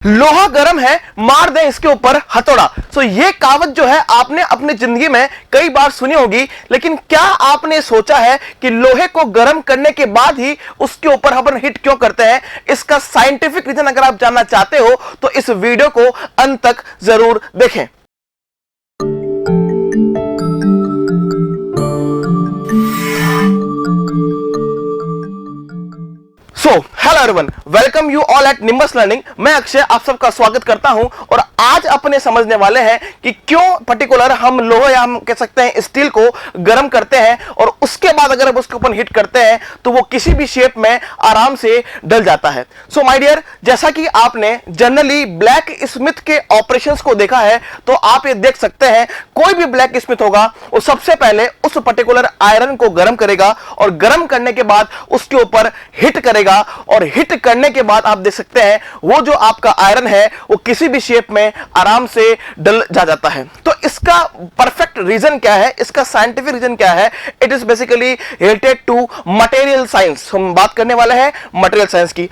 लोहा गर्म है, मार दें इसके ऊपर हथौड़ा। सो ये कहावत जो है आपने अपनी जिंदगी में कई बार सुनी होगी, लेकिन क्या आपने सोचा है कि लोहे को गर्म करने के बाद ही उसके ऊपर हम हिट क्यों करते हैं? इसका साइंटिफिक रीजन अगर आप जानना चाहते हो तो इस वीडियो को अंत तक जरूर देखें। Hello everyone, welcome you all at nimbus learning. मैं अक्षय आप सबका स्वागत करता हूं और आज अपने समझने वाले हैं कि क्यों पर्टिकुलर हम लोहे या हम कह सकते हैं स्टील को गर्म करते हैं और उसके बाद अगर हम उसके ऊपर हिट करते हैं तो वो किसी भी शेप में आराम से डल जाता है। सो माय डियर, जैसा कि आपने जनरली ब्लैक स्मिथ के ऑपरेशंस को देखा है तो आप ये देख सकते हैं कोई भी ब्लैक स्मिथ होगा वो सबसे पहले उस पर्टिकुलर आयरन को गर्म करेगा और गर्म करने के बाद उसके ऊपर हिट करेगा और हिट करने के बाद आप देख सकते हैं वो जो आपका आयरन है वो किसी भी शेप में आराम से डल जाता है। तो इसका परफेक्ट रीजन क्या है, इसका साइंटिफिक रीजन क्या है? It is basically related to material science. हम बात करने वाले हैं मटेरियल साइंस की।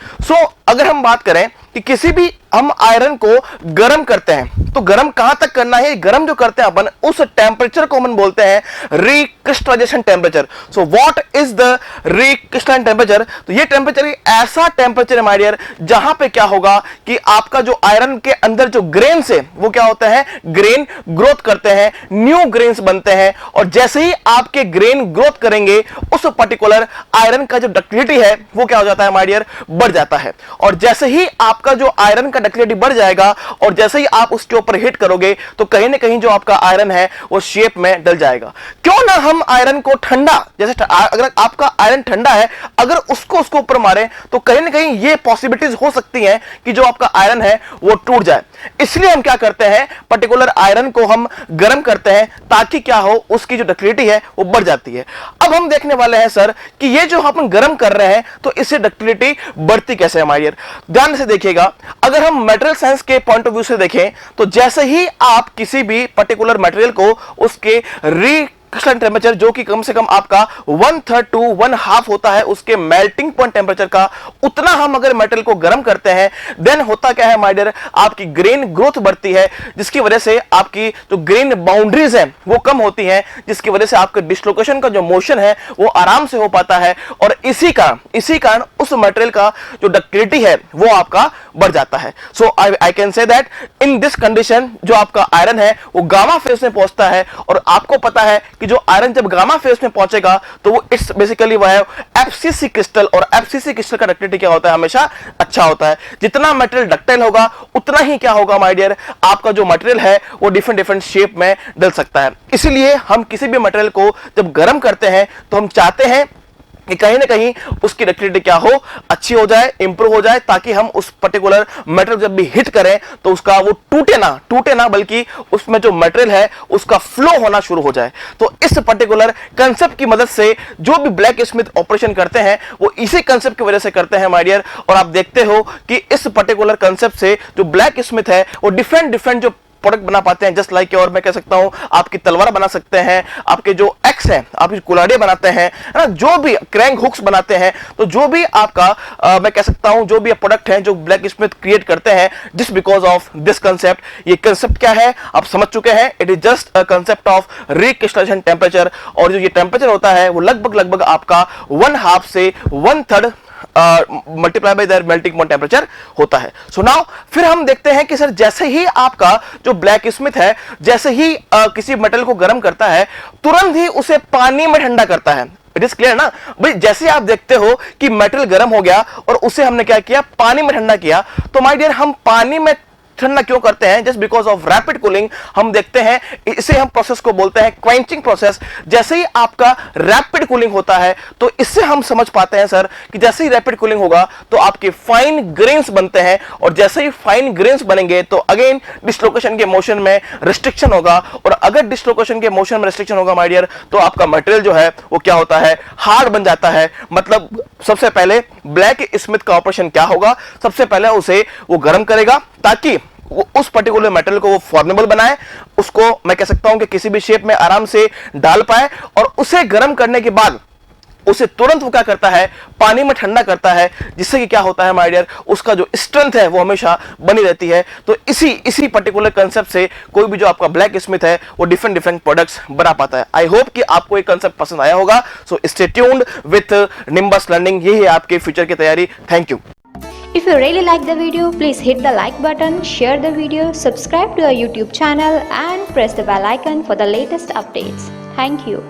अगर हम बात करें कि किसी भी हम आयरन को गर्म करते हैं तो गर्म कहां तक करना है? गर्म जो करते हैं अपन उस टेम्परेचर को हम बोलते हैं recrystallization temperature. So what is the recrystallization temperature? तो ये टेम्परेचर ऐसा टेम्परेचर है माय डियर जहां पे क्या होगा कि आपका जो आयरन के अंदर जो ग्रेन्स है वो क्या होता है, ग्रेन ग्रोथ करते हैं, न्यू ग्रेन्स बनते हैं और जैसे ही आपके ग्रेन ग्रोथ करेंगे उस पर्टिकुलर आयरन का जो डक्टिलिटी है वो क्या हो जाता है माय डियर, बढ़ जाता है। और जैसे ही आपका जो आयरन का डक्टिलिटी बढ़ जाएगा और जैसे ही आप उसके ऊपर हिट करोगे तो कहीं ना कहीं जो आपका आयरन है वो शेप में डल जाएगा। क्यों ना हम आयरन को ठंडा, जैसे अगर आपका आयरन ठंडा है अगर उसको ऊपर मारे तो कहीं ना कहीं ये पॉसिबिलिटीज हो सकती हैं कि जो आपका आयरन है वो टूट जाए। इसलिए हम क्या करते हैं, पर्टिकुलर आयरन को हम गर्म करते हैं ताकि क्या हो, उसकी जो डक्टिलिटी है वो बढ़ जाती है। अब हम देखने वाले हैं सर कि ये जो हम गर्म कर रहे हैं तो इससे डक्टिलिटी बढ़ती कैसे है माय डियर। ध्यान से देखिएगा, अगर हम मटेरियल साइंस के पॉइंट ऑफ व्यू से देखें तो जैसे ही आप किसी भी पर्टिकुलर मटेरियल को उसके क्रिस्टल टेम्परेचर जो कि कम से कम आपका 1/3 to 1/2 होता है उसके मेल्टिंग पॉइंट टेम्परेचर का, उतना हम अगर मेटल को गर्म करते हैं देन होता क्या है माय डियर, आपकी ग्रेन ग्रोथ बढ़ती है जिसकी वजह से आपकी जो ग्रेन बाउंड्रीज हैं वो कम होती हैं, जिसकी वजह से आपके डिस्लोकेशन का जो मोशन है वो आराम से हो पाता है और इसी कारण उस मटेरियल का जो डक्टिलिटी है वो आपका बढ़ जाता है। So I can say that in this condition जो आपका आयरन है वो गामा फेज में पहुंचता है और आपको पता है कि जो आयरन जब गामा फेज में पहुंचेगा तो वो इट्स बेसिकली वह है एफसीसी क्रिस्टल, और एफसीसी क्रिस्टल का डक्टिलिटी क्या होता है, हमेशा अच्छा होता है। जितना मटेरियल डक्टाइल होगा उतना ही क्या होगा माय डियर, आपका जो मटेरियल है वो डिफरेंट शेप में डल सकता है। इसीलिए हम किसी भी मटेरियल को जब गर्म करते हैं तो हम चाहते हैं कि कहीं ना कहीं उसकी डक्टिलिटी क्या हो, अच्छी हो जाए, इंप्रूव हो जाए, ताकि हम उस पर्टिकुलर मटेरियल जब भी हिट करें तो उसका वो टूटे ना बल्कि उसमें जो मटेरियल है उसका फ्लो होना शुरू हो जाए। तो इस पर्टिकुलर कंसेप्ट की मदद से जो भी ब्लैक स्मिथ ऑपरेशन करते हैं वो इसी कंसेप्ट की वजह से करते हैं माय डियर। और आप देखते हो कि इस पर्टिकुलर कंसेप्ट से जो ब्लैक स्मिथ है वो डिफरेंट जो प्रोडक्ट बना पाते हैं, जस्ट लाइक, और मैं कह सकता हूं आपकी तलवार बना सकते हैं, आपके जो एक्स है आपकी कुल्हाड़ियां बनाते हैं, है ना, जो भी क्रैंक हुक्स बनाते हैं। तो जो भी आपका मैं कह सकता हूं जो भी प्रोडक्ट है जो ब्लैक स्मिथ क्रिएट करते हैं just because of this concept. ये कंसेप्ट क्या है आप समझ चुके हैं, it is just a concept of recrystallization temperature. और जो ये टेम्परेचर होता है वो लगभग आपका 1/2 से 1/3 multiply by there melting point temperature होता है। सो नाउ फिर हम देखते हैं कि सर जैसे ही आपका जो ब्लैक स्मिथ है जैसे ही किसी मेटल को गर्म करता है तुरंत ही उसे पानी में ठंडा करता है। इट इज क्लियर ना भाई, जैसे आप देखते हो कि मेटल गर्म हो गया और उसे हमने क्या किया, पानी में ठंडा किया। तो माय डियर हम पानी में ठंडा क्यों करते हैं, just because of rapid cooling. हम देखते हैं इसे हम प्रोसेस को बोलते हैं क्वेंचिंग प्रोसेस। जैसे ही आपका रैपिड कूलिंग होता है तो इससे हम समझ पाते हैं सर कि जैसे ही रैपिड कूलिंग होगा तो आपके फाइन ग्रेन्स बनते हैं और जैसे ही फाइन ग्रेन्स बनेंगे तो अगेन डिस्लोकेशन के मोशन में रिस्ट्रिक्शन होगा और अगर डिस्लोकेशन के मोशन में रिस्ट्रिक्शन होगा माय डियर तो आपका मटेरियल जो है वो क्या होता है, हार्ड बन जाता है। मतलब सबसे पहले ब्लैक स्मिथ का ऑपरेशन क्या होगा, सबसे पहले उसे वो गर्म करेगा ताकि वो उस पर्टिकुलर मेटल को वो फॉर्मेबल बनाए, उसको मैं कह सकता हूं कि किसी भी शेप में आराम से डाल पाए और उसे गर्म करने के बाद उसे तुरंत वो क्या करता है, पानी में ठंडा करता है, जिससे कि क्या होता है माय डियर, उसका जो स्ट्रेंथ है वो हमेशा बनी रहती है। तो इसी पर्टिकुलर कंसेप्ट से कोई भी जो आपका ब्लैक स्मिथ है वो डिफरेंट प्रोडक्ट्स बना पाता है। आई होप कि आपको ये कंसेप्ट पसंद आया होगा। So stay tuned with nimbus learning, यही है आपके फ्यूचर की तैयारी। Thank you. If you really like the video, please hit the like button, share the video, subscribe to our YouTube channel and press the bell icon for the latest updates. Thank you.